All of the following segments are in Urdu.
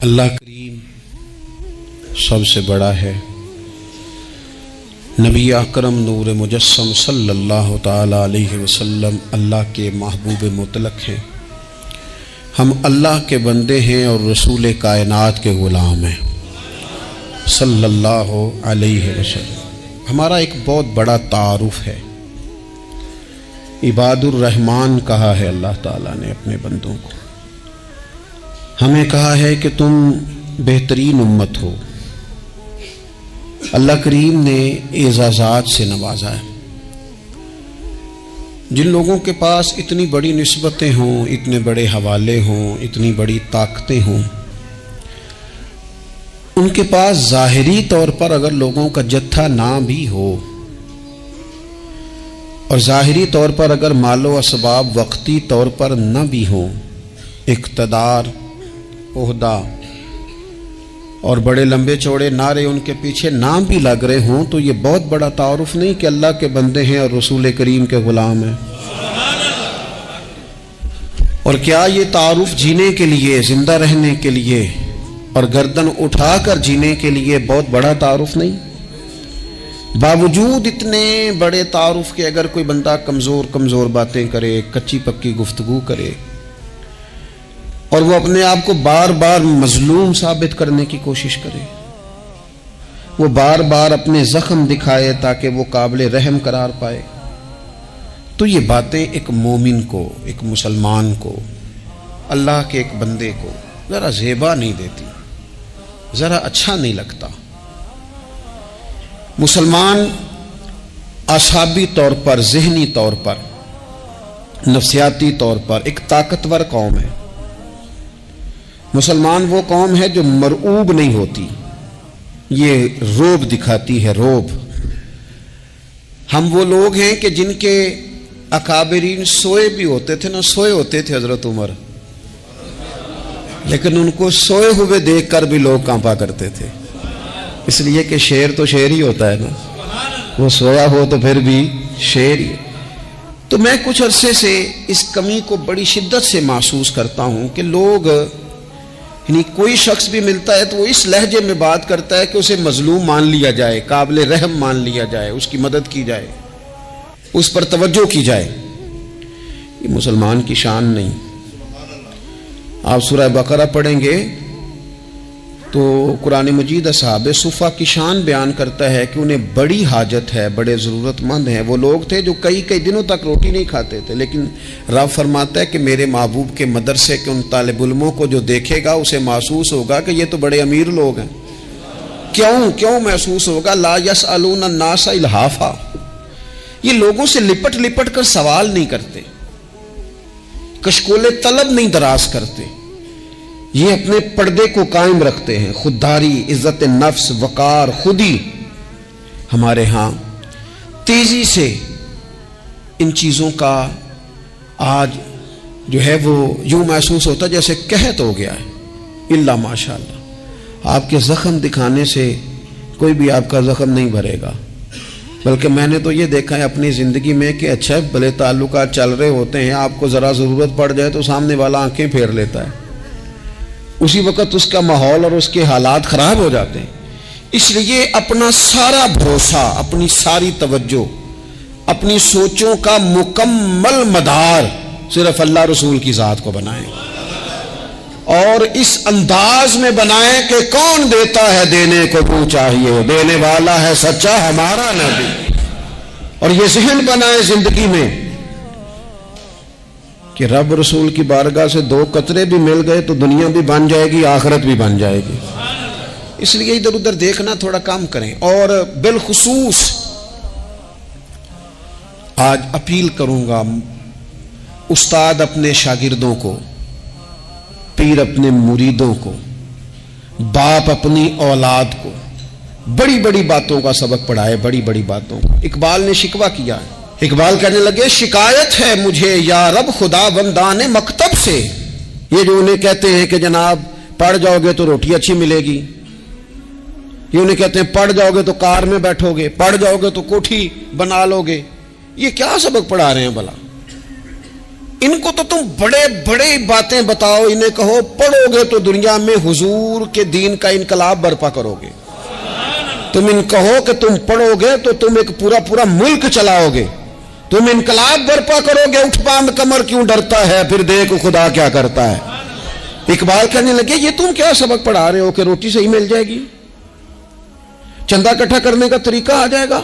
اللہ کریم سب سے بڑا ہے۔ نبی اکرم نور مجسم صلی اللہ تعالی علیہ وسلم اللہ کے محبوب مطلق ہیں۔ ہم اللہ کے بندے ہیں اور رسول کائنات کے غلام ہیں صلی اللہ علیہ وسلم۔ ہمارا ایک بہت بڑا تعارف ہے، عباد الرحمن کہا ہے اللہ تعالیٰ نے اپنے بندوں کو۔ ہمیں کہا ہے کہ تم بہترین امت ہو۔ اللہ کریم نے اعزازات سے نوازا ہے۔ جن لوگوں کے پاس اتنی بڑی نسبتیں ہوں، اتنے بڑے حوالے ہوں، اتنی بڑی طاقتیں ہوں، ان کے پاس ظاہری طور پر اگر لوگوں کا جتھا نہ بھی ہو اور ظاہری طور پر اگر مال و اسباب وقتی طور پر نہ بھی ہوں، اقتدار، عہدہ اور بڑے لمبے چوڑے نعرے ان کے پیچھے نام بھی لگ رہے ہوں، تو یہ بہت بڑا تعارف نہیں کہ اللہ کے بندے ہیں اور رسول کریم کے غلام ہیں؟ اور کیا یہ تعارف جینے کے لیے، زندہ رہنے کے لیے اور گردن اٹھا کر جینے کے لیے بہت بڑا تعارف نہیں؟ باوجود اتنے بڑے تعارف کے اگر کوئی بندہ کمزور باتیں کرے، کچی پکی گفتگو کرے اور وہ اپنے آپ کو بار بار مظلوم ثابت کرنے کی کوشش کرے، وہ بار بار اپنے زخم دکھائے تاکہ وہ قابل رحم قرار پائے، تو یہ باتیں ایک مومن کو، ایک مسلمان کو، اللہ کے ایک بندے کو ذرا زیبا نہیں دیتی، ذرا اچھا نہیں لگتا۔ مسلمان اعصابی طور پر، ذہنی طور پر، نفسیاتی طور پر ایک طاقتور قوم ہے۔ مسلمان وہ قوم ہے جو مرعوب نہیں ہوتی، یہ روب دکھاتی ہے، روب۔ ہم وہ لوگ ہیں کہ جن کے اکابرین سوئے بھی ہوتے تھے، نہ سوئے ہوتے تھے حضرت عمر، لیکن ان کو سوئے ہوئے دیکھ کر بھی لوگ کانپا کرتے تھے، اس لیے کہ شیر تو شیر ہی ہوتا ہے نا، وہ سویا ہو تو پھر بھی شیر ہی۔ تو میں کچھ عرصے سے اس کمی کو بڑی شدت سے محسوس کرتا ہوں کہ لوگ، یعنی کوئی شخص بھی ملتا ہے تو وہ اس لہجے میں بات کرتا ہے کہ اسے مظلوم مان لیا جائے، قابل رحم مان لیا جائے، اس کی مدد کی جائے، اس پر توجہ کی جائے۔ یہ مسلمان کی شان نہیں۔ آپ سورہ بقرہ پڑھیں گے تو قرآن مجید اصحاب صفہ کی شان بیان کرتا ہے کہ انہیں بڑی حاجت ہے، بڑے ضرورت مند ہیں۔ وہ لوگ تھے جو کئی دنوں تک روٹی نہیں کھاتے تھے، لیکن رب فرماتا ہے کہ میرے محبوب کے مدرسے کے ان طالب علموں کو جو دیکھے گا اسے محسوس ہوگا کہ یہ تو بڑے امیر لوگ ہیں۔ کیوں محسوس ہوگا؟ لا یسألون الناس الحافا، یہ لوگوں سے لپٹ کر سوال نہیں کرتے، کشکول طلب نہیں دراز کرتے، یہ اپنے پردے کو قائم رکھتے ہیں۔ خودداری، عزت نفس، وقار، خودی، ہمارے ہاں تیزی سے ان چیزوں کا آج جو ہے وہ یوں محسوس ہوتا ہے جیسے قحط ہو گیا ہے۔ الا ماشاءاللہ، آپ کے زخم دکھانے سے کوئی بھی آپ کا زخم نہیں بھرے گا، بلکہ میں نے تو یہ دیکھا ہے اپنی زندگی میں کہ اچھا بھلے تعلقات چل رہے ہوتے ہیں، آپ کو ذرا ضرورت پڑ جائے تو سامنے والا آنکھیں پھیر لیتا ہے، اسی وقت اس کا ماحول اور اس کے حالات خراب ہو جاتے ہیں۔ اس لیے اپنا سارا بھروسہ، اپنی ساری توجہ، اپنی سوچوں کا مکمل مدار صرف اللہ رسول کی ذات کو بنائیں، اور اس انداز میں بنائیں کہ کون دیتا ہے دینے کو تو چاہیے، دینے والا ہے سچا ہمارا نبی۔ اور یہ ذہن بنائیں زندگی میں کہ رب رسول کی بارگاہ سے 2 قطرے بھی مل گئے تو دنیا بھی بن جائے گی، آخرت بھی بن جائے گی۔ اس لیے ادھر ادھر دیکھنا تھوڑا کم کریں۔ اور بالخصوص آج اپیل کروں گا، استاد اپنے شاگردوں کو، پیر اپنے مریدوں کو، باپ اپنی اولاد کو بڑی بڑی باتوں کا سبق پڑھائے، بڑی بڑی باتوں کا۔ اقبال نے شکوہ کیا ہے، اقبال کہنے لگے شکایت ہے مجھے یا رب خدا بندان مکتب سے۔ یہ جو انہیں کہتے ہیں کہ جناب پڑھ جاؤ گے تو روٹی اچھی ملے گی، یہ انہیں کہتے ہیں پڑھ جاؤ گے تو کار میں بیٹھو گے، پڑھ جاؤ گے تو کوٹھی بنا لو گے، یہ کیا سبق پڑھا رہے ہیں بھلا؟ ان کو تو تم بڑے بڑے باتیں بتاؤ، انہیں کہو پڑھو گے تو دنیا میں حضور کے دین کا انقلاب برپا کرو گے، تم ان کہو کہ تم پڑھو گے تو تم ایک پورا ملک چلاؤ گے، تم انقلاب برپا کرو گے، اٹھ باندھ کمر کیوں ڈرتا ہے، پھر دیکھو خدا کیا کرتا ہے۔ اقبال کہنے لگے یہ تم کیا سبق پڑھا رہے ہو کہ روٹی صحیح مل جائے گی، چندہ اکٹھا کرنے کا طریقہ آ جائے گا؟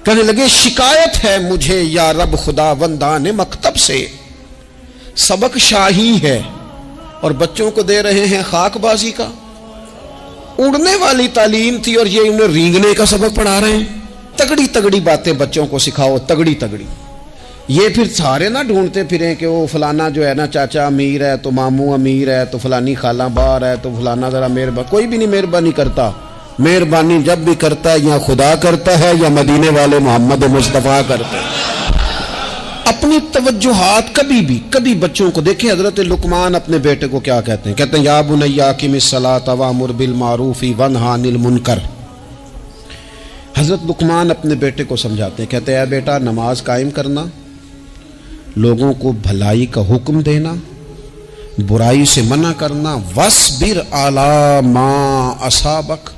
کہنے لگے شکایت ہے مجھے یا رب خدا وندان مکتب سے، سبق شاہی ہے اور بچوں کو دے رہے ہیں خاک بازی کا۔ اڑنے والی تعلیم تھی اور یہ انہیں رینگنے کا سبق پڑھا رہے ہیں۔ تگڑی تگڑی باتیں بچوں کو سکھاؤ، تگڑی تگڑی۔ یہ پھر سارے نہ ڈھونڈتے پھریں کہ وہ فلانا جو ہے نا چاچا امیر ہے تو ماموں امیر ہے تو فلانی خالہ باہر ہے تو فلانا ذرا مہربانی، کوئی بھی نہیں مہربانی کرتا۔ مہربانی جب بھی کرتا ہے یا خدا کرتا ہے یا مدینے والے محمد مصطفیٰ کرتے ہیں۔ اپنی توجہات کبھی بچوں کو دیکھیں، حضرت لقمان اپنے بیٹے کو کیا کہتے ہیں یا بنی اقم الصلاۃ وامر بالمعروف وانہی عن المنکر۔ حضرت لقمان اپنے بیٹے کو سمجھاتے ہیں، کہتے ہیں اے بیٹا نماز قائم کرنا، لوگوں کو بھلائی کا حکم دینا، برائی سے منع کرنا، وَاصْبِرْ عَلَىٰ مَا أَصَابَكَ،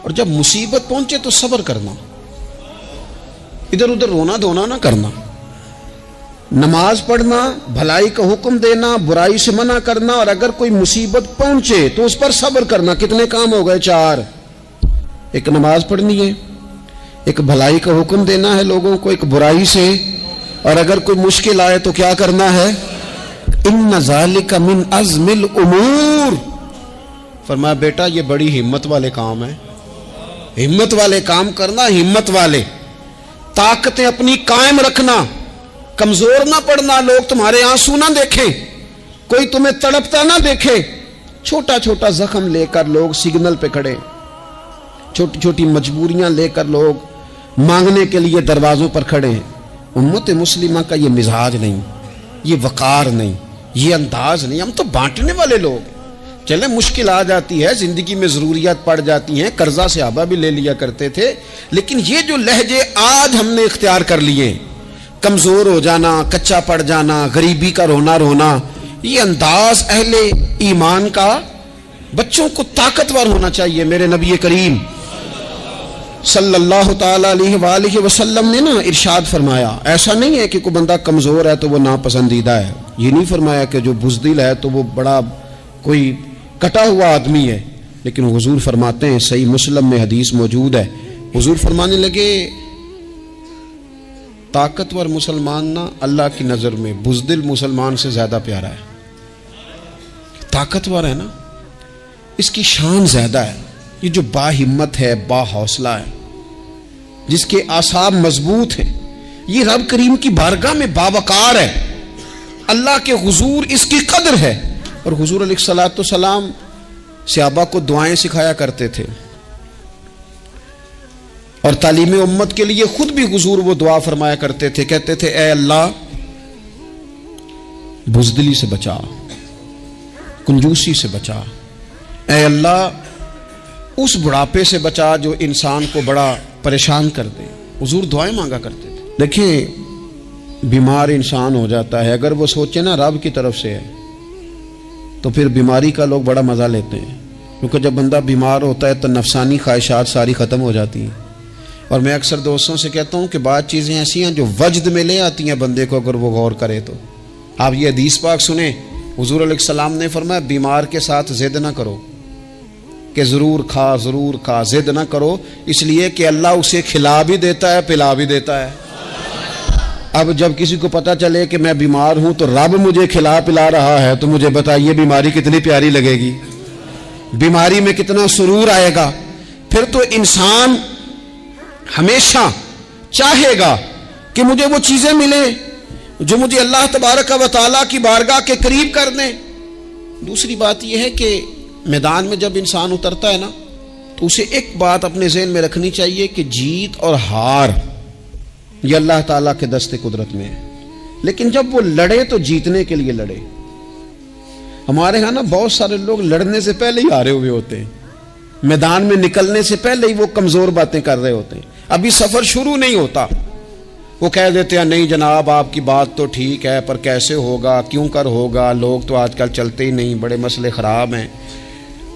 اور جب مصیبت پہنچے تو صبر کرنا، ادھر ادھر رونا دھونا نہ کرنا۔ نماز پڑھنا، بھلائی کا حکم دینا، برائی سے منع کرنا، اور اگر کوئی مصیبت پہنچے تو اس پر صبر کرنا۔ کتنے کام ہو گئے؟ 4۔ ایک نماز پڑھنی ہے، ایک بھلائی کا حکم دینا ہے لوگوں کو، ایک برائی سے، اور اگر کوئی مشکل آئے تو کیا کرنا ہے؟ ان ذالک من عزم الامور۔ فرمایا بیٹا یہ بڑی ہمت والے کام ہیں، ہمت والے کام کرنا، ہمت والے، طاقتیں اپنی قائم رکھنا، کمزور نہ پڑنا، لوگ تمہارے آنسو نہ دیکھیں، کوئی تمہیں تڑپتا نہ دیکھے۔ چھوٹا چھوٹا زخم لے کر لوگ سگنل پہ کھڑے، چھوٹی چھوٹی مجبوریاں لے کر لوگ مانگنے کے لیے دروازوں پر کھڑے ہیں۔ امت مسلمہ کا یہ مزاج نہیں، یہ وقار نہیں، یہ انداز نہیں۔ ہم تو بانٹنے والے لوگ ہیں۔ چلے مشکل آ جاتی ہے، زندگی میں ضروریات پڑ جاتی ہیں، قرضہ صحابہ بھی لے لیا کرتے تھے، لیکن یہ جو لہجے آج ہم نے اختیار کر لیے، کمزور ہو جانا، کچا پڑ جانا، غریبی کا رونا، یہ انداز اہل ایمان کا بچوں کو طاقتور ہونا چاہیے۔ میرے نبی کریم صلی اللہ تعالی علیہ وآلہ وسلم نے نا ارشاد فرمایا، ایسا نہیں ہے کہ کوئی بندہ کمزور ہے تو وہ ناپسندیدہ ہے، یہ نہیں فرمایا کہ جو بزدل ہے تو وہ بڑا کوئی کٹا ہوا آدمی ہے، لیکن حضور فرماتے ہیں، صحیح مسلم میں حدیث موجود ہے، حضور فرمانے لگے طاقتور مسلمان نا اللہ کی نظر میں بزدل مسلمان سے زیادہ پیارا ہے۔ طاقتور ہے نا، اس کی شان زیادہ ہے، یہ جو با ہمت ہے، با حوصلہ ہے، جس کے اعصاب مضبوط ہیں، یہ رب کریم کی بارگاہ میں باوقار ہے، اللہ کے حضور اس کی قدر ہے۔ اور حضور علیہ الصلوۃ والسلام صحابہ کو دعائیں سکھایا کرتے تھے، اور تعلیم امت کے لیے خود بھی حضور وہ دعا فرمایا کرتے تھے، کہتے تھے اے اللہ بزدلی سے بچا، کنجوسی سے بچا، اے اللہ اس بڑھاپے سے بچا جو انسان کو بڑا پریشان کر دے۔ حضور دعائیں مانگا کرتے تھے۔ دیکھیں بیمار انسان ہو جاتا ہے، اگر وہ سوچے نا رب کی طرف سے ہے تو پھر بیماری کا لوگ بڑا مزہ لیتے ہیں، کیونکہ جب بندہ بیمار ہوتا ہے تو نفسانی خواہشات ساری ختم ہو جاتی ہیں۔ اور میں اکثر دوستوں سے کہتا ہوں کہ بعض چیزیں ایسی ہیں جو وجد میں لے آتی ہیں بندے کو، اگر وہ غور کرے تو۔ آپ یہ حدیث پاک سنیں، حضور علیہ السلام نے فرمایا بیمار کے ساتھ ضد نہ کرو کہ ضرور کھا، ضد نہ کرو، اس لیے کہ اللہ اسے کھلا بھی دیتا ہے، پلا بھی دیتا ہے۔ اب جب کسی کو پتا چلے کہ میں بیمار ہوں تو رب مجھے کھلا پلا رہا ہے تو مجھے بتائیے بیماری کتنی پیاری لگے گی، بیماری میں کتنا سرور آئے گا۔ پھر تو انسان ہمیشہ چاہے گا کہ مجھے وہ چیزیں ملیں جو مجھے اللہ تبارک و تعالیٰ کی بارگاہ کے قریب کر دیں۔ دوسری بات یہ ہے کہ میدان میں جب انسان اترتا ہے نا تو اسے ایک بات اپنے ذہن میں رکھنی چاہیے کہ جیت اور ہار یہ اللہ تعالیٰ کے دست قدرت میں ہے، لیکن جب وہ لڑے تو جیتنے کے لیے لڑے۔ ہمارے ہاں نا بہت سارے لوگ لڑنے سے پہلے ہی ہارے ہوئے ہوتے ہیں، میدان میں نکلنے سے پہلے ہی وہ کمزور باتیں کر رہے ہوتے ہیں، ابھی سفر شروع نہیں ہوتا وہ کہہ دیتے ہیں نہیں جناب آپ کی بات تو ٹھیک ہے پر کیسے ہوگا، کیوں کر ہوگا، لوگ تو آج کل چلتے ہی نہیں، بڑے مسئلے خراب ہیں۔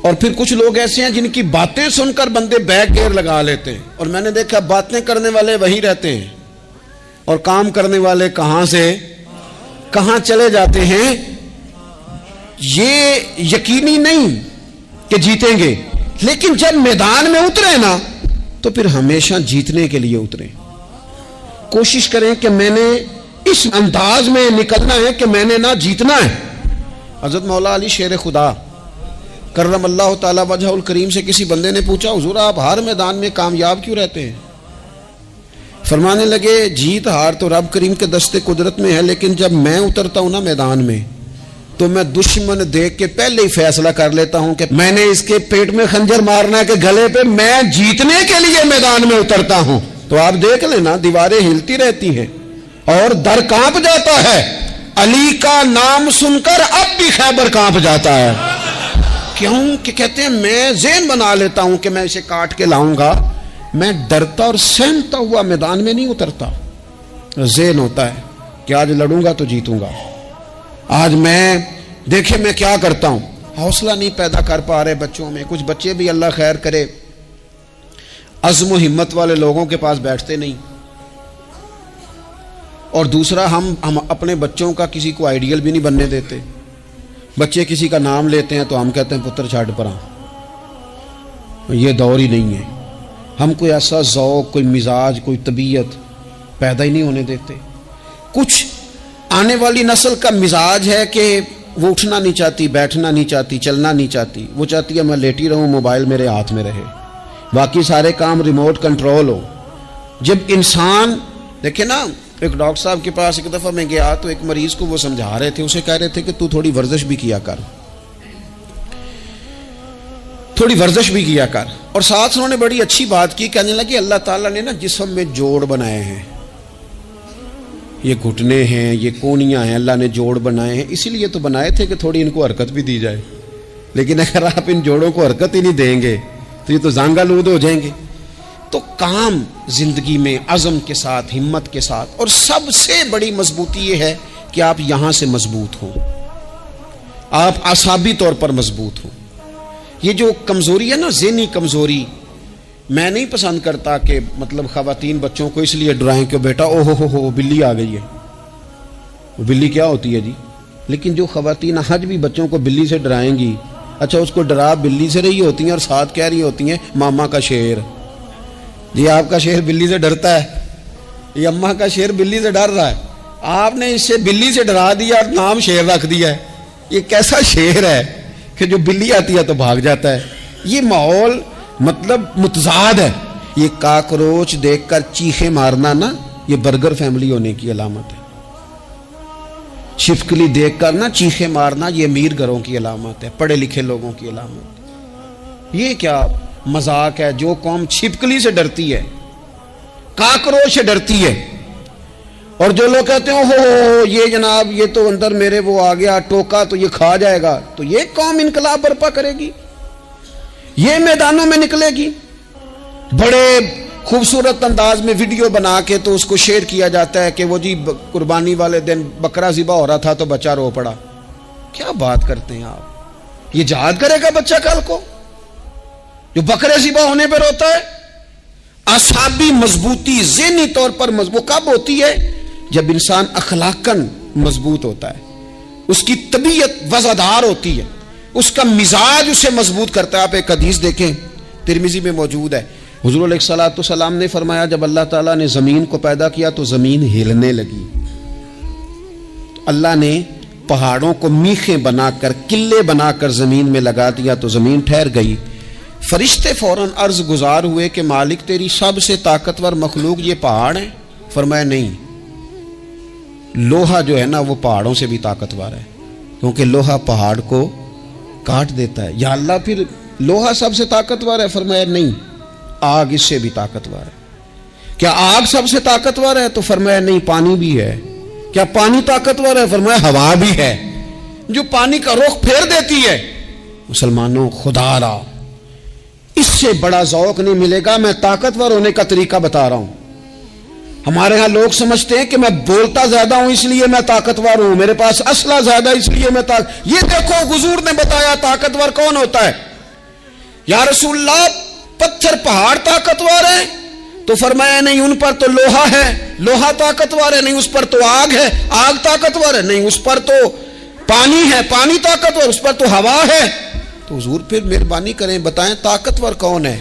اور پھر کچھ لوگ ایسے ہیں جن کی باتیں سن کر بندے بیک گیئر لگا لیتے ہیں، اور میں نے دیکھا باتیں کرنے والے وہیں رہتے ہیں اور کام کرنے والے کہاں سے کہاں چلے جاتے ہیں۔ یہ یقینی نہیں کہ جیتیں گے، لیکن جب میدان میں اترے نا تو پھر ہمیشہ جیتنے کے لیے اتریں۔ کوشش کریں کہ میں نے اس انداز میں نکلنا ہے کہ میں نے نہ جیتنا ہے۔ حضرت مولا علی شیر خدا کرم اللہ تعالی وجہ الکریم سے کسی بندے نے پوچھا حضور آپ ہر میدان میں کامیاب کیوں رہتے ہیں؟ فرمانے لگے جیت ہار تو رب کریم کے دستے قدرت میں ہے، لیکن جب میں اترتا ہوں نا میدان میں تو میں دشمن دیکھ کے پہلے ہی فیصلہ کر لیتا ہوں کہ میں نے اس کے پیٹ میں خنجر مارنا ہے کہ گلے پہ، میں جیتنے کے لیے میدان میں اترتا ہوں۔ تو آپ دیکھ لینا دیواریں ہلتی رہتی ہیں اور در کانپ جاتا ہے، علی کا نام سن کر اب بھی خیبر کانپ جاتا ہے۔ کیوں کہ کہتے ہیں میں ذہن بنا لیتا ہوں کہ میں اسے کاٹ کے لاؤں گا، میں ڈرتا اور سہمتا ہوا میدان میں نہیں اترتا۔ ذہن ہوتا ہے کہ آج لڑوں گا تو جیتوں گا، آج میں دیکھیں میں کیا کرتا ہوں۔ حوصلہ نہیں پیدا کر پا رہے بچوں میں، کچھ بچے بھی اللہ خیر کرے عزم و ہمت والے لوگوں کے پاس بیٹھتے نہیں، اور دوسرا ہم اپنے بچوں کا کسی کو آئیڈیل بھی نہیں بننے دیتے۔ بچے کسی کا نام لیتے ہیں تو ہم کہتے ہیں پتر چھاڑ پرا، یہ دور ہی نہیں ہے۔ ہم کوئی ایسا ذوق، کوئی مزاج، کوئی طبیعت پیدا ہی نہیں ہونے دیتے۔ کچھ آنے والی نسل کا مزاج ہے کہ وہ اٹھنا نہیں چاہتی، بیٹھنا نہیں چاہتی، چلنا نہیں چاہتی، وہ چاہتی ہے میں لیٹی رہوں، موبائل میرے ہاتھ میں رہے، باقی سارے کام ریموٹ کنٹرول ہو۔ جب انسان دیکھیں نا، ایک ڈاکٹر صاحب کے پاس ایک دفعہ میں گیا تو ایک مریض کو وہ سمجھا رہے تھے، اسے کہہ رہے تھے کہ تو تھوڑی ورزش بھی کیا کر، تھوڑی ورزش بھی کیا کر، اور ساتھ انہوں نے بڑی اچھی بات کی، کہنے لگے اللہ تعالیٰ نے نا جسم میں جوڑ بنائے ہیں، یہ گھٹنے ہیں، یہ کونیاں ہیں، اللہ نے جوڑ بنائے ہیں، اسی لیے تو بنائے تھے کہ تھوڑی ان کو حرکت بھی دی جائے، لیکن اگر آپ ان جوڑوں کو حرکت ہی نہیں دیں گے تو یہ تو زانگا لود ہو جائیں گے۔ تو کام زندگی میں عزم کے ساتھ، ہمت کے ساتھ، اور سب سے بڑی مضبوطی یہ ہے کہ آپ یہاں سے مضبوط ہوں، آپ اعصابی طور پر مضبوط ہوں۔ یہ جو کمزوری ہے نا، ذہنی کمزوری، میں نہیں پسند کرتا کہ مطلب خواتین بچوں کو اس لیے ڈرائیں کہ بیٹا او ہو بلی آ گئی ہے۔ وہ بلی کیا ہوتی ہے جی؟ لیکن جو خواتین آج بھی بچوں کو بلی سے ڈرائیں گی، اچھا اس کو ڈرا بلی سے رہی ہوتی ہیں اور ساتھ کہہ رہی ہوتی ہیں ماما کا شیر، جی آپ کا شیر بلی سے ڈرتا ہے، یہ اماں کا شیر بلی سے ڈر رہا ہے، آپ نے اس سے بلی سے ڈرا دیا اور نام شیر رکھ دیا ہے۔ یہ کیسا شیر ہے کہ جو بلی آتی ہے تو بھاگ جاتا ہے؟ یہ ماحول مطلب متضاد ہے۔ یہ کاکروچ دیکھ کر چیخیں مارنا نا، یہ برگر فیملی ہونے کی علامت ہے۔ چھپکلی دیکھ کر نا چیخیں مارنا، یہ امیر گھروں کی علامت ہے، پڑھے لکھے لوگوں کی علامت۔ یہ کیا مذاق ہے؟ جو قوم چھپکلی سے ڈرتی ہے، کاکروچ سے ڈرتی ہے، اور جو لوگ کہتے ہیں ہو یہ جناب یہ تو اندر میرے وہ آ گیا ٹوکا تو یہ کھا جائے گا، تو یہ قوم انقلاب برپا کرے گی، یہ میدانوں میں نکلے گی۔ بڑے خوبصورت انداز میں ویڈیو بنا کے تو اس کو شیئر کیا جاتا ہے کہ وہ جی قربانی والے دن بکرا ذبح ہو رہا تھا تو بچہ رو پڑا۔ کیا بات کرتے ہیں آپ؟ یہ جہاد کرے گا بچہ کل کو جو بکرے ذبح ہونے پہ روتا ہے؟ اعصابی مضبوطی ذہنی طور پر مضبوط کب ہوتی ہے؟ جب انسان اخلاقاً مضبوط ہوتا ہے، اس کی طبیعت وزادار ہوتی ہے، اس کا مزاج اسے مضبوط کرتا ہے۔ آپ ایک حدیث دیکھیں، ترمذی میں موجود ہے، حضور علیہ الصلوۃ والسلام نے فرمایا جب اللہ تعالیٰ نے زمین کو پیدا کیا تو زمین ہلنے لگی، تو اللہ نے پہاڑوں کو میخیں بنا کر، قلعے بنا کر زمین میں لگا دیا تو زمین ٹھہر گئی۔ فرشتے فوراً عرض گزار ہوئے کہ مالک تیری سب سے طاقتور مخلوق یہ پہاڑ ہیں؟ فرمایا نہیں، لوہا جو ہے نا وہ پہاڑوں سے بھی طاقتور ہے، کیونکہ لوہا پہاڑ کو کاٹ دیتا ہے۔ یا اللہ پھر لوہا سب سے طاقتور ہے؟ فرمایا نہیں، آگ اس سے بھی طاقتور ہے۔ کیا آگ سب سے طاقتور ہے؟ تو فرمایا نہیں، پانی بھی ہے۔ کیا پانی طاقتور ہے؟ فرمایا ہوا بھی ہے، جو پانی کا رخ پھیر دیتی ہے۔ مسلمانوں خدا را اس سے بڑا ذوق نہیں ملے گا۔ میں طاقتور ہونے کا طریقہ بتا رہا ہوں، ہمارے ہاں لوگ سمجھتے ہیں کہ میں بولتا زیادہ ہوں اس لیے میں طاقتور ہوں، میرے پاس اسلحہ زیادہ اس لیے میں یہ دیکھو حضور نے بتایا طاقتور کون ہوتا ہے۔ یا رسول اللہ پتھر پہاڑ طاقتور ہیں؟ تو فرمایا نہیں، ان پر تو لوہا ہے، لوہا طاقتور ہے، نہیں اس پر تو آگ ہے، آگ طاقتور ہے، نہیں اس پر تو پانی ہے، پانی طاقتور، اس پر تو ہوا ہے۔ تو حضور پھر مہربانی کریں بتائیں طاقتور کون ہے؟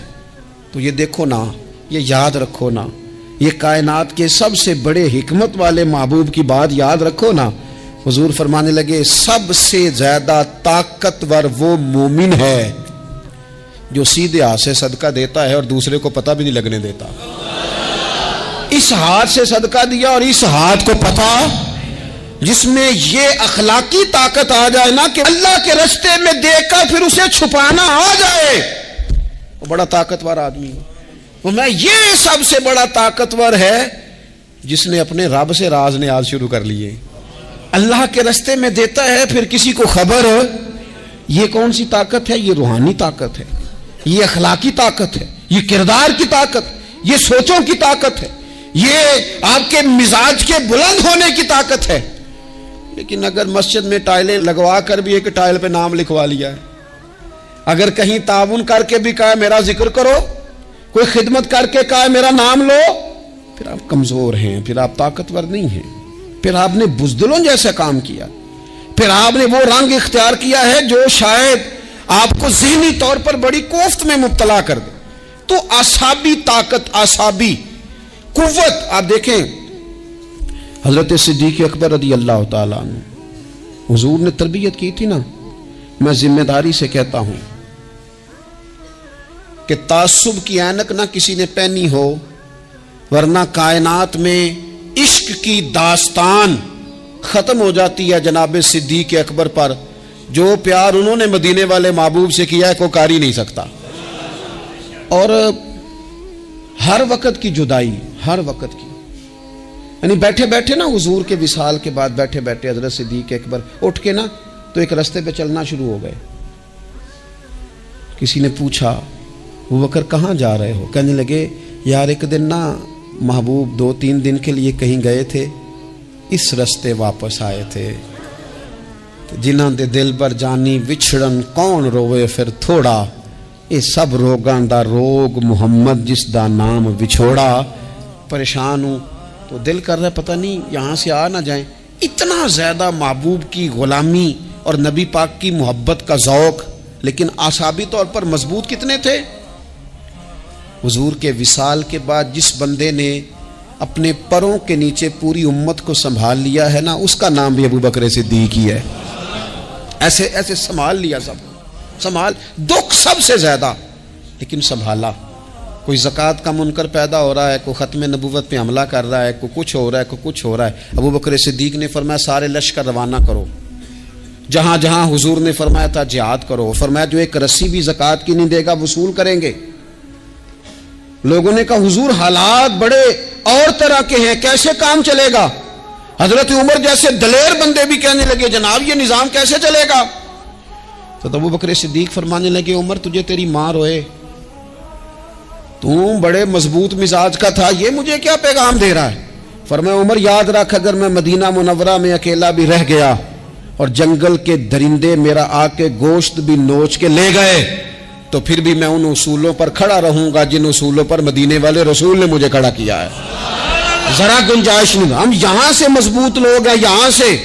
تو یہ دیکھو نا، یہ یاد رکھو نا، یہ کائنات کے سب سے بڑے حکمت والے محبوب کی بات یاد رکھو نا۔ حضور فرمانے لگے سب سے زیادہ طاقتور وہ مومن ہے جو سیدھے ہاتھ سے صدقہ دیتا ہے اور دوسرے کو پتہ بھی نہیں لگنے دیتا۔ اس ہاتھ سے صدقہ دیا اور اس ہاتھ کو پتہ، جس میں یہ اخلاقی طاقت آ جائے نا کہ اللہ کے راستے میں دیکھ کر پھر اسے چھپانا آ جائے، وہ بڑا طاقتور آدمی ہے۔ وہ میں یہ سب سے بڑا طاقتور ہے جس نے اپنے رب سے راز نیاز شروع کر لیے، اللہ کے راستے میں دیتا ہے پھر کسی کو خبر۔ یہ کون سی طاقت ہے؟ یہ روحانی طاقت ہے، یہ اخلاقی طاقت ہے، یہ کردار کی طاقت، یہ سوچوں کی طاقت ہے، یہ آپ کے مزاج کے بلند ہونے کی طاقت ہے۔ لیکن اگر مسجد میں ٹائلیں لگوا کر بھی ایک ٹائل پہ نام لکھوا لیا ہے، اگر کہیں تعاون کر کے بھی کہا میرا ذکر کرو، کوئی خدمت کر کے کہا میرا نام لو، پھر آپ کمزور ہیں، پھر آپ طاقتور نہیں ہیں، پھر آپ نے بزدلوں جیسا کام کیا، پھر آپ نے وہ رنگ اختیار کیا ہے جو شاید آپ کو ذہنی طور پر بڑی کوفت میں مبتلا کر دے۔ تو اعصابی طاقت، اعصابی قوت، آپ دیکھیں حضرت صدیق اکبر رضی اللہ تعالیٰ عنہ، حضور نے تربیت کی تھی نا۔ میں ذمہ داری سے کہتا ہوں کہ تعصب کی اینک نہ کسی نے پہنی ہو، ورنہ کائنات میں عشق کی داستان ختم ہو جاتی ہے جناب صدیق اکبر پر۔ جو پیار انہوں نے مدینے والے محبوب سے کیا ہے کوئی کر ہی نہیں سکتا۔ اور ہر وقت کی جدائی، ہر وقت کی، یعنی بیٹھے بیٹھے نا حضور کے وصال کے بعد بیٹھے بیٹھے حضرت صدیق اکبر اٹھ کے نا تو ایک رستے پہ چلنا شروع ہو گئے۔ کسی نے پوچھا ابو بکر کہاں جا رہے ہو؟ کہنے لگے یار ایک دن نا محبوب 2-3 دن کے لیے کہیں گئے تھے، اس رستے واپس آئے تھے۔ جنہاں دے دل بر جانی وچھڑن کون روے پھر تھوڑا، اے سب روگاں دا روگ محمد جس دا نام وچھوڑا۔ پریشان ہوں تو دل کر رہا ہے پتہ نہیں یہاں سے آ نہ جائیں۔ اتنا زیادہ محبوب کی غلامی اور نبی پاک کی محبت کا ذوق، لیکن اعصابی طور پر مضبوط کتنے تھے؟ حضور کے وصال کے بعد جس بندے نے اپنے پروں کے نیچے پوری امت کو سنبھال لیا ہے نا، اس کا نام بھی ابو بکر صدیق ہی ہے۔ ایسے ایسے سنبھال لیا، سب سنبھال، دکھ سب سے زیادہ لیکن سنبھالا۔ کوئی زکوٰۃ کا منکر پیدا ہو رہا ہے، کوئی ختم نبوت پہ حملہ کر رہا ہے، کوئی کچھ ہو رہا ہے، کوئی کچھ ہو رہا ہے، ابو بکر صدیق نے فرمایا سارے لشکر روانہ کرو، جہاں جہاں حضور نے فرمایا تھا جہاد کرو۔ فرمایا جو ایک رسی بھی زکوٰۃ کی نہیں دے گا وصول کریں گے۔ لوگوں نے کہا حضور حالات بڑے اور طرح کے ہیں، کیسے کام چلے گا؟ حضرت عمر جیسے دلیر بندے بھی کہنے لگے جناب یہ نظام کیسے چلے گا؟ تو ابو بکر صدیق فرمانے لگے عمر تجھے تیری ماں روئے، تو بڑے مضبوط مزاج کا تھا، یہ مجھے کیا پیغام دے رہا ہے؟ فرمایا عمر یاد رکھ اگر میں مدینہ منورہ میں اکیلا بھی رہ گیا اور جنگل کے درندے میرا آ کے گوشت بھی نوچ کے لے گئے تو پھر بھی میں ان اصولوں پر کھڑا رہوں گا جن اصولوں پر مدینے والے رسول نے مجھے کھڑا کیا ہے۔ ذرا گنجائش نہیں۔ ہم یہاں سے مضبوط لوگ ہیں، یہاں سے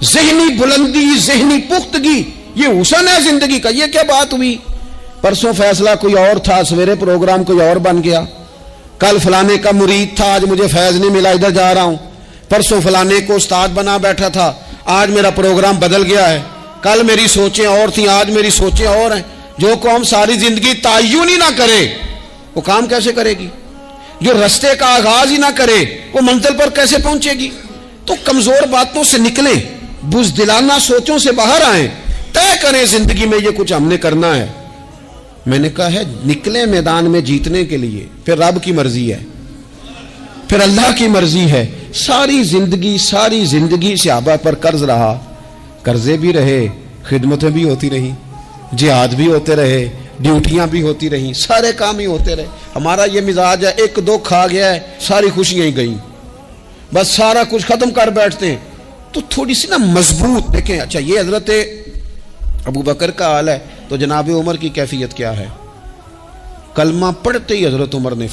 ذہنی بلندی، ذہنی پختگی، یہ حسن ہے زندگی کا۔ یہ کیا بات ہوئی؟ پرسوں فیصلہ کوئی اور تھا، سویرے پروگرام کوئی اور بن گیا، کل فلانے کا مرید تھا آج مجھے فیض نہیں ملا ادھر جا رہا ہوں، پرسوں فلانے کو استاد بنا بیٹھا تھا آج میرا پروگرام بدل گیا ہے، کل میری سوچیں اور تھیں آج میری سوچیں اور ہیں۔ جو قوم ساری زندگی تعین ہی نہ کرے وہ کام کیسے کرے گی؟ جو رستے کا آغاز ہی نہ کرے وہ منزل پر کیسے پہنچے گی؟ تو کمزور باتوں سے نکلیں، بزدلانہ سوچوں سے باہر آئیں، طے کریں زندگی میں یہ کچھ ہم نے کرنا ہے۔ میں نے کہا ہے نکلیں میدان میں جیتنے کے لیے، پھر رب کی مرضی ہے، پھر اللہ کی مرضی ہے۔ ساری زندگی صحابہ پر قرض رہا، قرضے بھی رہے، خدمتیں بھی ہوتی رہی، جہاد بھی ہوتے رہے، ڈیوٹیاں بھی ہوتی رہیں، سارے کام ہی ہوتے رہے، ہمارا یہ مزاج ہے، ایک دو کھا گیا ہے ساری خوشیاں ہی گئیں، بس سارا کچھ ختم کر بیٹھتے ہیں. تو تھوڑی سی نا مضبوط دیکھیں. اچھا یہ حضرت ابو بکر کا حال ہے تو جناب عمر کی کیفیت کیا ہے؟ کلمہ پڑھتے ہی حضرت عمر نے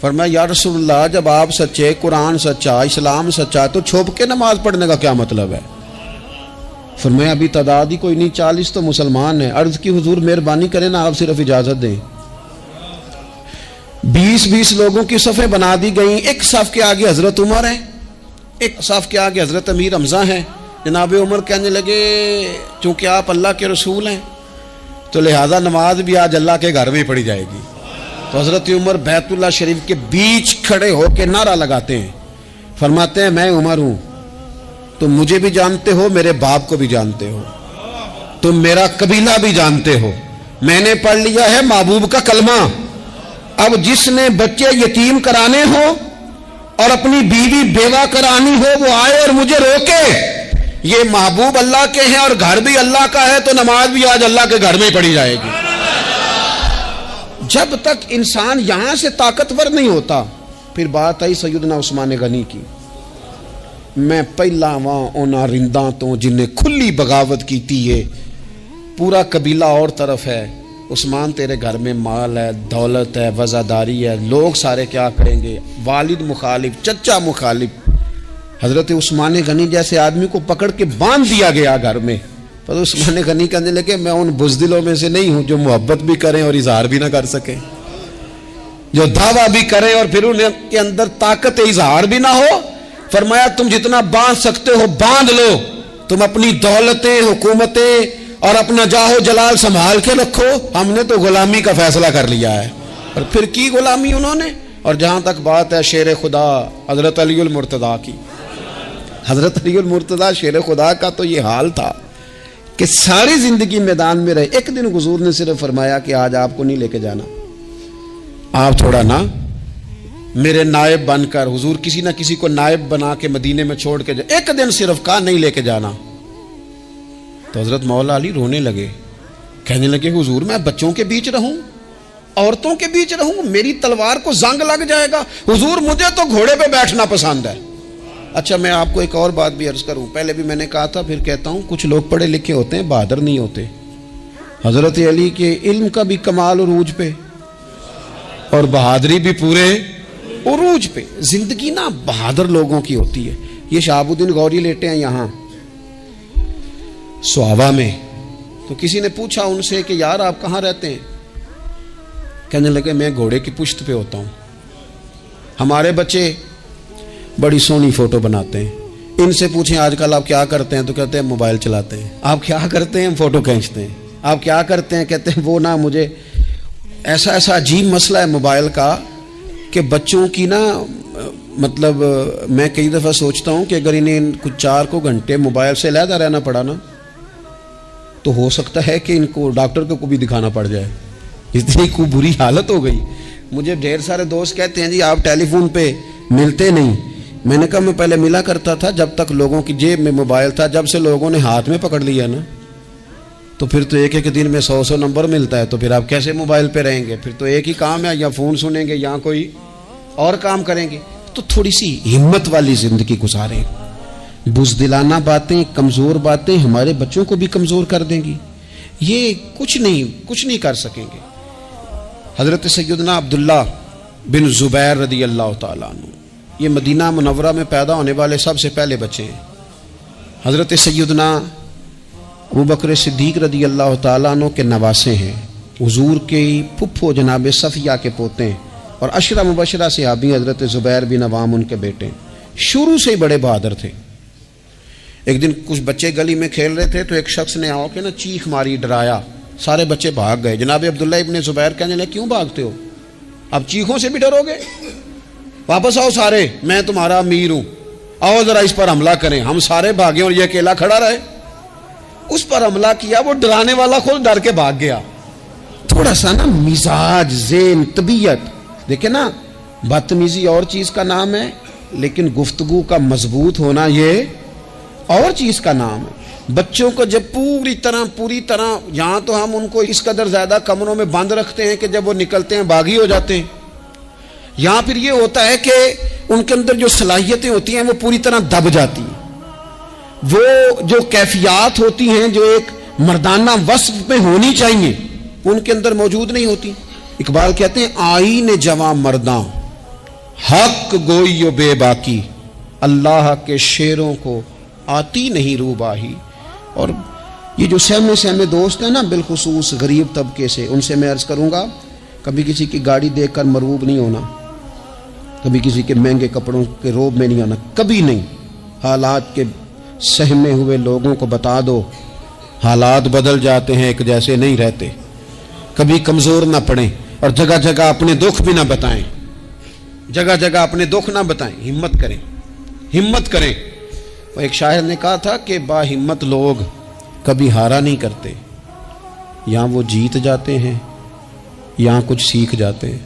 فرمایا یا رسول اللہ جب آپ سچے، قرآن سچا، اسلام سچا، تو چھپ کے نماز پڑھنے کا کیا مطلب ہے؟ فرمایا ابھی تعداد ہی کوئی نہیں، 40 تو مسلمان ہیں. عرض کی حضور مہربانی کریں نا، آپ صرف اجازت دیں. 20 لوگوں کی صفیں بنا دی گئیں. ایک صف کے آگے حضرت عمر ہیں، ایک صف کے آگے حضرت امیر حمزہ ہیں. جناب عمر کہنے لگے چونکہ آپ اللہ کے رسول ہیں تو لہذا نماز بھی آج اللہ کے گھر میں پڑھی جائے گی. تو حضرت عمر بیت اللہ شریف کے بیچ کھڑے ہو کے نعرہ لگاتے ہیں، فرماتے ہیں میں عمر ہوں، تم مجھے بھی جانتے ہو، میرے باپ کو بھی جانتے ہو، تم میرا قبیلہ بھی جانتے ہو، میں نے پڑھ لیا ہے محبوب کا کلمہ. اب جس نے بچے یتیم کرانے ہو اور اپنی بیوی بیوہ کرانی ہو وہ آئے اور مجھے روکے. یہ محبوب اللہ کے ہیں اور گھر بھی اللہ کا ہے تو نماز بھی آج اللہ کے گھر میں پڑھی جائے گی. جب تک انسان یہاں سے طاقتور نہیں ہوتا. پھر بات آئی سیدنا عثمان غنی کی. میں پہلا وہاں اونا رنداں تو جنہیں کھلی بغاوت کی تھی ہے، پورا قبیلہ اور طرف ہے. عثمان تیرے گھر میں مال ہے، دولت ہے، وزاداری ہے، لوگ سارے کیا کریں گے؟ والد مخالف، چچا مخالف. حضرت عثمان غنی جیسے آدمی کو پکڑ کے باندھ دیا گیا گھر میں. پر عثمان غنی کہنے لگے میں ان بزدلوں میں سے نہیں ہوں جو محبت بھی کریں اور اظہار بھی نہ کر سکیں، جو دعویٰ بھی کریں اور پھر ان کے اندر طاقت اظہار بھی نہ ہو. فرمایا تم جتنا باندھ سکتے ہو باندھ لو، تم اپنی دولتیں، حکومتیں اور اپنا جاہو جلال سنبھال کے رکھو، ہم نے تو غلامی کا فیصلہ کر لیا ہے. اور پھر کی غلامی انہوں نے. اور جہاں تک بات ہے شیر خدا حضرت علی المرتضیٰ کی، حضرت علی المرتضیٰ شیر خدا کا تو یہ حال تھا کہ ساری زندگی میدان میں رہے. ایک دن حضور نے صرف فرمایا کہ آج آپ کو نہیں لے کے جانا، آپ تھوڑا نا میرے نائب بن کر. حضور کسی نہ کسی کو نائب بنا کے مدینے میں چھوڑ کے جائے، ایک دن صرف کہا نہیں لے کے جانا. تو حضرت مولا علی رونے لگے، کہنے لگے حضور میں بچوں کے بیچ رہوں، عورتوں کے بیچ رہوں، میری تلوار کو زنگ لگ جائے گا. حضور مجھے تو گھوڑے پہ بیٹھنا پسند ہے. اچھا میں آپ کو ایک اور بات بھی عرض کروں، پہلے بھی میں نے کہا تھا پھر کہتا ہوں، کچھ لوگ پڑھے لکھے ہوتے ہیں بہادر نہیں ہوتے. حضرت علی کے علم کا بھی کمال عروج پہ اور بہادری بھی پورے عروج پہ. زندگی نا بہادر لوگوں کی ہوتی ہے. یہ شہاب الدین غوری لیٹے ہیں یہاں سواوا میں. تو کسی نے پوچھا ان سے کہ یار آپ کہاں رہتے ہیں؟ کہنے لگے میں گھوڑے کی پشت پہ ہوتا ہوں. ہمارے بچے بڑی سونی فوٹو بناتے ہیں. ان سے پوچھیں آج کل آپ کیا کرتے ہیں تو کہتے ہیں موبائل چلاتے ہیں. آپ کیا کرتے ہیں؟ فوٹو کھینچتے ہیں. آپ کیا کرتے ہیں؟ کہتے ہیں وہ نا مجھے ایسا عجیب مسئلہ ہے موبائل کا کہ بچوں کی نا مطلب میں کئی دفعہ سوچتا ہوں کہ اگر انہیں کچھ 4 گھنٹے موبائل سے علیحدہ رہنا پڑا نا تو ہو سکتا ہے کہ ان کو ڈاکٹر کو بھی دکھانا پڑ جائے، اتنی کو بری حالت ہو گئی. مجھے ڈھیر سارے دوست کہتے ہیں جی آپ ٹیلی فون پہ ملتے نہیں. میں نے کہا میں پہلے ملا کرتا تھا جب تک لوگوں کی جیب میں موبائل تھا. جب سے لوگوں نے ہاتھ میں پکڑ لیا نا تو پھر تو ایک دن میں 100 نمبر ملتا ہے. تو پھر آپ کیسے موبائل پہ رہیں گے؟ پھر تو ایک ہی کام ہے، یا فون سنیں گے یا کوئی اور کام کریں گے. تو تھوڑی سی ہمت والی زندگی گزاریں. بزدلانہ باتیں، کمزور باتیں ہمارے بچوں کو بھی کمزور کر دیں گی. یہ کچھ نہیں کر سکیں گے. حضرت سیدنا عبداللہ بن زبیر رضی اللہ تعالیٰ عنہ یہ مدینہ منورہ میں پیدا ہونے والے سب سے پہلے بچے ہیں. حضرت سیدنا ابوبکر صدیق رضی اللہ تعالیٰ عنہ کے نواسے ہیں. حضور کے پھپھو جناب صفیہ کے پوتے ہیں اور عشرہ مبشرہ صحابی حضرت زبیر بن عوام ان کے بیٹے ہیں. شروع سے ہی بڑے بہادر تھے. ایک دن کچھ بچے گلی میں کھیل رہے تھے تو ایک شخص نے آ کے نا چیخ ماری، ڈرایا. سارے بچے بھاگ گئے. جناب عبداللہ ابن زبیر کہنے لگے کیوں بھاگتے ہو؟ اب چیخوں سے بھی ڈرو گے؟ واپس آؤ سارے، میں تمہارا امیر ہوں، آؤ ذرا اس پر حملہ کریں. ہم سارے بھاگے اور یہ اکیلا کھڑا رہے. اس پر حملہ کیا، وہ ڈرانے والا خود ڈر کے بھاگ گیا. تھوڑا سا نا مزاج، ذہن، طبیعت دیکھیں نا. بدتمیزی اور چیز کا نام ہے لیکن گفتگو کا مضبوط ہونا یہ اور چیز کا نام ہے. بچوں کو جب پوری طرح یہاں تو ہم ان کو اس قدر زیادہ کمروں میں بند رکھتے ہیں کہ جب وہ نکلتے ہیں باغی ہو جاتے ہیں. یہاں پھر یہ ہوتا ہے کہ ان کے اندر جو صلاحیتیں ہوتی ہیں وہ پوری طرح دب جاتی ہیں. وہ جو کیفیات ہوتی ہیں جو ایک مردانہ وصف میں ہونی چاہیے ان کے اندر موجود نہیں ہوتی. اقبال کہتے ہیں آئین جواں مرداں حق گوئی و بے باکی، اللہ کے شیروں کو آتی نہیں روباہی. اور یہ جو سہمے دوست ہیں نا بالخصوص غریب طبقے سے، ان سے میں عرض کروں گا کبھی کسی کی گاڑی دیکھ کر مرعوب نہیں ہونا، کبھی کسی کے مہنگے کپڑوں کے روب میں نہیں آنا، کبھی نہیں. حالات کے سہمے ہوئے لوگوں کو بتا دو حالات بدل جاتے ہیں، ایک جیسے نہیں رہتے. کبھی کمزور نہ پڑیں اور جگہ جگہ اپنے دکھ بھی نہ بتائیں، جگہ جگہ اپنے دکھ نہ بتائیں. ہمت کریں. وہ ایک شاعر نے کہا تھا کہ با ہمت لوگ کبھی ہارا نہیں کرتے، یہاں وہ جیت جاتے ہیں یہاں کچھ سیکھ جاتے ہیں.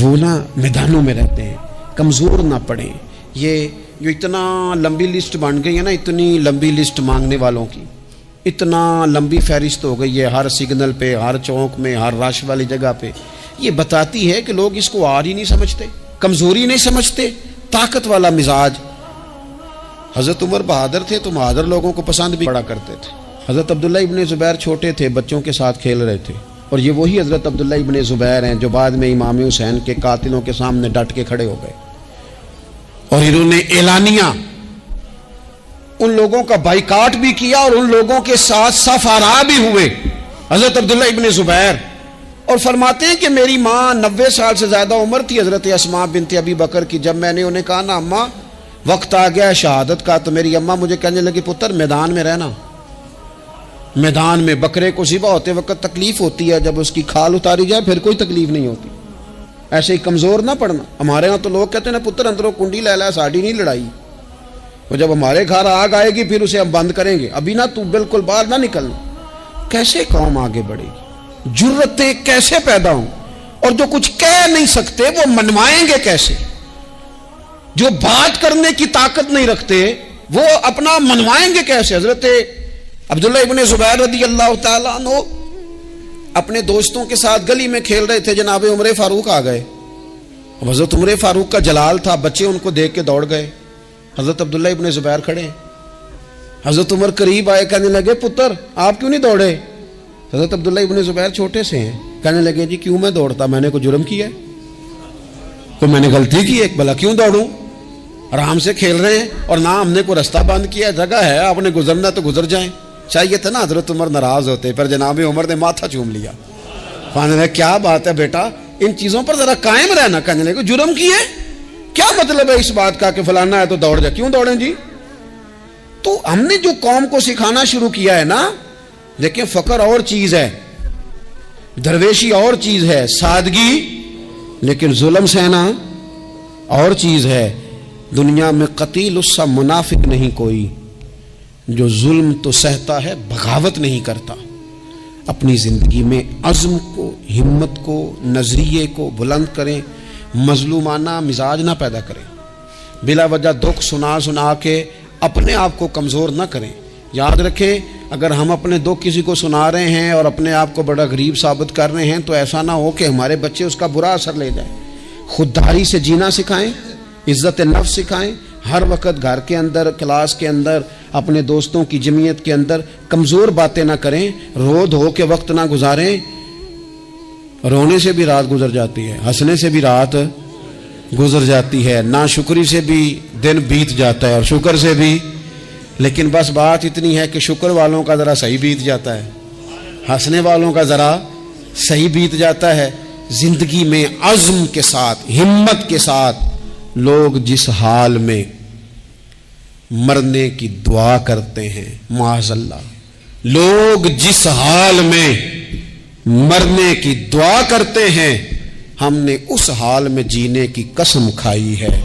وہ نا میدانوں میں رہتے ہیں. کمزور نہ پڑیں. یہ جو اتنا لمبی لسٹ بن گئی ہے نا، اتنی لمبی لسٹ مانگنے والوں کی، اتنا لمبی فہرست ہو گئی ہے ہر سگنل پہ، ہر چوک میں، ہر رش والی جگہ پہ. یہ بتاتی ہے کہ لوگ اس کو آر ہی نہیں سمجھتے، کمزوری نہیں سمجھتے، طاقت والا مزاج. حضرت عمر بہادر تھے تو بہادر لوگوں کو پسند بھی بڑا کرتے تھے. حضرت عبداللہ ابن زبیر چھوٹے تھے، بچوں کے ساتھ کھیل رہے تھے، اور یہ وہی حضرت عبداللہ ابن زبیر ہیں جو بعد میں امام حسین کے قاتلوں کے سامنے ڈٹ کے کھڑے ہو گئے اور انہوں نے اعلانیہ ان لوگوں کا بائیکاٹ بھی کیا اور ان لوگوں کے ساتھ صف آرا بھی ہوئے. حضرت عبداللہ ابن زبیر اور فرماتے ہیں کہ میری ماں 90 سال سے زیادہ عمر تھی حضرت اسماء بنت ابی بکر کی. جب میں نے انہیں کہا نا اماں وقت آ گیا شہادت کا، تو میری اماں مجھے کہنے لگی پتر میدان میں رہنا. میدان میں بکرے کو ذبح ہوتے وقت تکلیف ہوتی ہے، جب اس کی کھال اتاری جائے پھر کوئی تکلیف نہیں ہوتی. ایسے ہی کمزور نہ پڑنا. ہمارے ہاں تو لوگ کہتے ہیں نا پتر اندروں کنڈی لے لا ساڑی نہیں لڑائی. وہ جب ہمارے گھر آگ آئے گی پھر اسے ہم بند کریں گے، ابھی نہ تو بالکل باہر نہ نکلنا. کیسے قوم آگے بڑھے گی؟ جرتیں کیسے پیدا ہوں؟ اور جو کچھ کہہ نہیں سکتے وہ منوائیں گے کیسے؟ جو بات کرنے کی طاقت نہیں رکھتے وہ اپنا منوائیں گے کیسے؟ حضرت عبداللہ ابن زبیر رضی اللہ تعالیٰ عنہ اپنے دوستوں کے ساتھ گلی میں کھیل رہے تھے، جناب عمر فاروق آ گئے. حضرت عمر فاروق کا جلال تھا، بچے ان کو دیکھ کے دوڑ گئے. حضرت عبداللہ ابن زبیر کھڑے ہیں. حضرت عمر قریب آئے، کہنے لگے پتر آپ کیوں نہیں دوڑے؟ حضرت عبداللہ ابن زبیر چھوٹے سے ہیں، کہنے لگے جی کیوں میں دوڑتا، میں نے کوئی جرم کیا ہے، کوئی میں نے غلطی کی ہے، بھلا کیوں دوڑوں؟ آرام سے کھیل رہے ہیں اور نہ ہم نے کوئی رستہ بند کیا، جگہ ہے آپ نے گزرنا تو گزر جائیں. چاہیے تھا نا حضرت عمر ناراض ہوتے، پر جناب عمر نے ماتھا چوم لیا. کہنے لگے کیا بات ہے بیٹا، ان چیزوں پر ذرا قائم رہنا. کہنے لگے جرم کی ہے، کیا مطلب ہے اس بات کا کہ فلانا ہے تو دوڑ جائے، کیوں دوڑیں جی؟ تو ہم نے جو قوم کو سکھانا شروع کیا ہے نا، دیکھیں فقر اور چیز ہے، درویشی اور چیز ہے، سادگی لیکن ظلم سہنا اور چیز ہے. دنیا میں قتیل اس سا منافق نہیں کوئی جو ظلم تو سہتا ہے بغاوت نہیں کرتا. اپنی زندگی میں عزم کو، ہمت کو، نظریے کو بلند کریں، مظلومانہ مزاج نہ پیدا کریں، بلا وجہ دکھ سنا کے اپنے آپ کو کمزور نہ کریں. یاد رکھیں اگر ہم اپنے دکھ کسی کو سنا رہے ہیں اور اپنے آپ کو بڑا غریب ثابت کر رہے ہیں تو ایسا نہ ہو کہ ہمارے بچے اس کا برا اثر لے جائیں. خودداری سے جینا سکھائیں، عزت نفس سکھائیں. ہر وقت گھر کے اندر، کلاس کے اندر، اپنے دوستوں کی جمعیت کے اندر کمزور باتیں نہ کریں، رو دھو کے وقت نہ گزاریں. رونے سے بھی رات گزر جاتی ہے، ہنسنے سے بھی رات گزر جاتی ہے، ناشکری سے بھی دن بیت جاتا ہے اور شکر سے بھی. لیکن بس بات اتنی ہے کہ شکر والوں کا ذرا صحیح بیت جاتا ہے، ہنسنے والوں کا ذرا صحیح بیت جاتا ہے. زندگی میں عزم کے ساتھ، ہمت کے ساتھ لوگ جس حال میں مرنے کی دعا کرتے ہیں، معاذ اللہ، لوگ جس حال میں مرنے کی دعا کرتے ہیں، ہم نے اس حال میں جینے کی قسم کھائی ہے.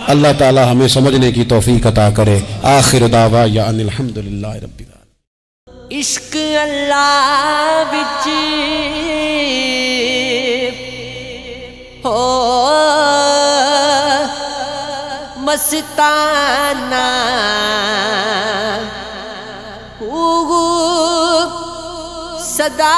اللہ تعالی ہمیں سمجھنے کی توفیق عطا کرے. آخر دعوانا ان الحمدللہ رب العالمین. عشق اللہ وچ ہو مستانہ ਸਦਾ